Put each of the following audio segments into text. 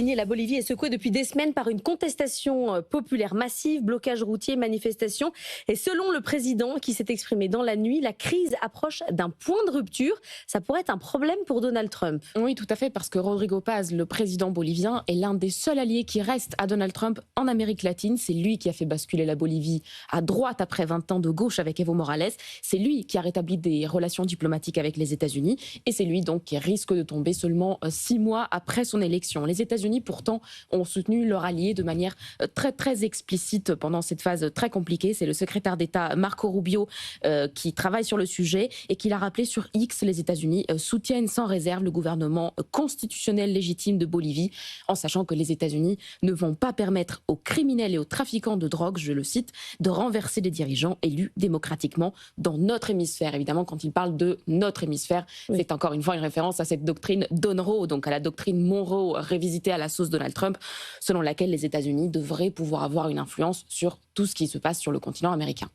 souligné, la Bolivie est secouée depuis des semaines par une contestation populaire massive, blocage routier, manifestations. Et selon le président qui s'est exprimé dans la nuit, la crise approche d'un point de rupture. Ça pourrait être un problème pour Donald Trump. Oui, tout à fait, parce que Rodrigo Paz, le président bolivien, est l'un des seuls alliés qui restent à Donald Trump en Amérique latine. C'est lui qui a fait basculer la Bolivie à droite après 20 ans de gauche avec Evo Morales. C'est lui qui a rétabli des relations diplomatiques avec les États-Unis. Et c'est lui donc qui risque de tomber seulement 6 mois après son élection. Les États-Unis, pourtant, ont soutenu leur allié de manière très explicite pendant cette phase très compliquée. C'est le secrétaire d'État Marco Rubio qui travaille sur le sujet et qui l'a rappelé sur X. Les États-Unis soutiennent sans réserve le gouvernement constitutionnel légitime de Bolivie, en sachant que les États-Unis ne vont pas permettre aux criminels et aux trafiquants de drogue, je le cite, de renverser les dirigeants élus démocratiquement dans notre hémisphère. Évidemment, quand il parle de notre hémisphère, oui, c'est encore une fois une référence à cette doctrine Monroe, donc à la doctrine Monroe révisitée à la sauce Donald Trump, selon laquelle les États-Unis devraient pouvoir avoir une influence sur tout ce qui se passe sur le continent américain.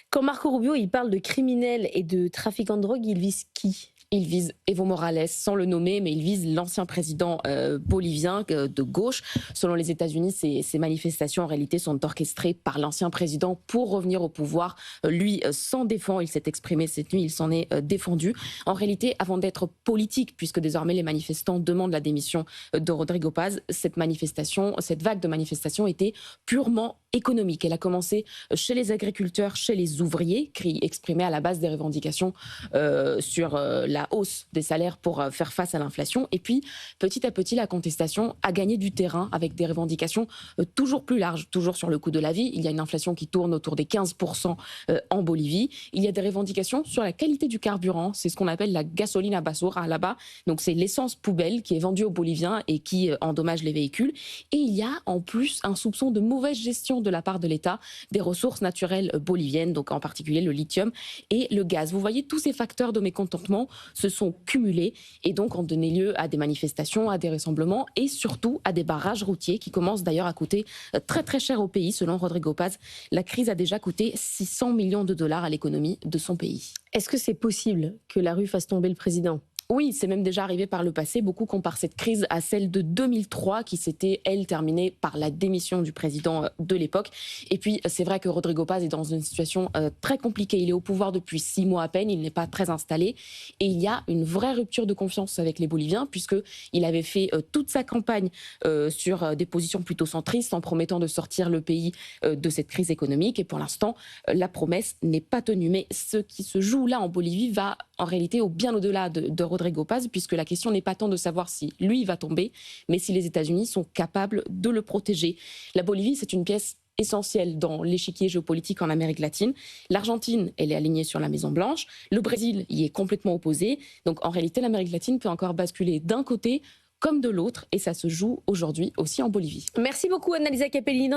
Quand Marco Rubio il parle de criminels et de trafiquants de drogue, il vise qui ? Il vise Evo Morales, sans le nommer, mais il vise l'ancien président bolivien de gauche. Selon les États-Unis, ces manifestations, en réalité, sont orchestrées par l'ancien président pour revenir au pouvoir. Lui s'en défend, il s'est exprimé cette nuit, il s'en est défendu. En réalité, avant d'être politique, puisque désormais les manifestants demandent la démission de Rodrigo Paz, cette vague de manifestations était purement économique. Elle a commencé chez les agriculteurs, chez les ouvriers, qui exprimaient à la base des revendications sur la hausse des salaires pour faire face à l'inflation. Et puis, petit à petit, la contestation a gagné du terrain avec des revendications toujours plus larges, toujours sur le coût de la vie. Il y a une inflation qui tourne autour des 15% en Bolivie. Il y a des revendications sur la qualité du carburant. C'est ce qu'on appelle la gasolina basura là-bas. Donc, c'est l'essence poubelle qui est vendue aux Boliviens et qui endommage les véhicules. Et il y a en plus un soupçon de mauvaise gestion de la part de l'État des ressources naturelles boliviennes, donc en particulier le lithium et le gaz. Vous voyez, tous ces facteurs de mécontentement se sont cumulés et donc ont donné lieu à des manifestations, à des rassemblements et surtout à des barrages routiers qui commencent d'ailleurs à coûter très cher au pays. Selon Rodrigo Paz, la crise a déjà coûté 600 millions de dollars à l'économie de son pays. Est-ce que c'est possible que la rue fasse tomber le président ? Oui, c'est même déjà arrivé par le passé. Beaucoup comparent cette crise à celle de 2003 qui s'était, elle, terminée par la démission du président de l'époque. Et puis, c'est vrai que Rodrigo Paz est dans une situation très compliquée. Il est au pouvoir depuis 6 mois à peine, il n'est pas très installé. Et il y a une vraie rupture de confiance avec les Boliviens puisqu'il avait fait toute sa campagne sur des positions plutôt centristes en promettant de sortir le pays de cette crise économique. Et pour l'instant, la promesse n'est pas tenue. Mais ce qui se joue là en Bolivie va en réalité bien au-delà de Rodrigo Paz, puisque la question n'est pas tant de savoir si lui va tomber, mais si les États-Unis sont capables de le protéger. La Bolivie, c'est une pièce essentielle dans l'échiquier géopolitique en Amérique latine. L'Argentine, elle est alignée sur la Maison-Blanche. Le Brésil y est complètement opposé. Donc en réalité, l'Amérique latine peut encore basculer d'un côté comme de l'autre, et ça se joue aujourd'hui aussi en Bolivie. Merci beaucoup, Annalisa Capellini.